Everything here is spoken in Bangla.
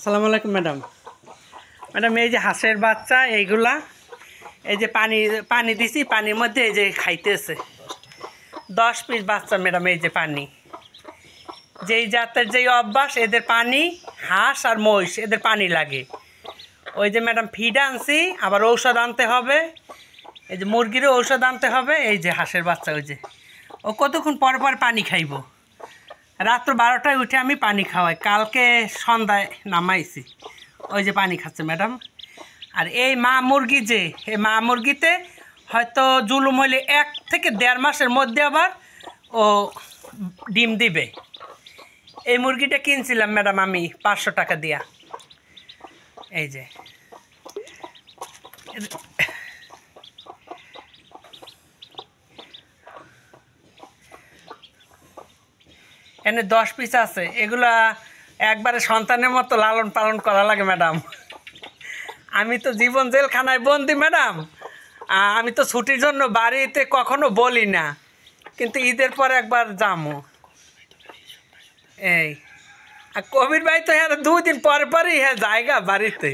আসসালামু আলাইকুম ম্যাডাম। ম্যাডাম এই যে হাঁসের বাচ্চা এইগুলা এই যে পানি দিছি, পানির মধ্যে এই যে খাইতেছে 10 পিস বাচ্চা ম্যাডাম। এই যে পানি, যেই জাতের যেই অভ্যাস এদের পানি, হাঁস আর মহিষ এদের পানি লাগে। ওই যে ম্যাডাম ফিড আনছি, আবার ঔষধ আনতে হবে, এই যে মুরগিরও ঔষধ আনতে হবে। এই যে হাঁসের বাচ্চা, ওই যে ও কতক্ষণ পর পর পানি খাইব। রাত্র 12টায় উঠে আমি পানি খাওয়াই, কালকে সন্ধ্যায় নামাইছি, ওই যে পানি খাচ্ছে ম্যাডাম। আর এই মা মুরগি, যে এই মা মুরগিতে হয়তো জুলুম হইলে 1 থেকে 1.5 মাসের মধ্যে আবার ও ডিম দিবে। এই মুরগিটা কিনছিলাম ম্যাডাম আমি 500 টাকা দিয়া। এই যে এনে 10 পিস আছে। এগুলা একবারে সন্তানের মতো লালন পালন করা লাগে ম্যাডাম। আমি তো জীবন জেলখানায় বন্দি ম্যাডাম। আমি তো ছুটির জন্য বাড়িতে কখনো বলি না, কিন্তু ঈদের পরে একবার যাবো। এই আর কবির ভাই তো হ্যাঁ 2 দিন পরে পরই হ্যাঁ জায়গা বাড়িতে।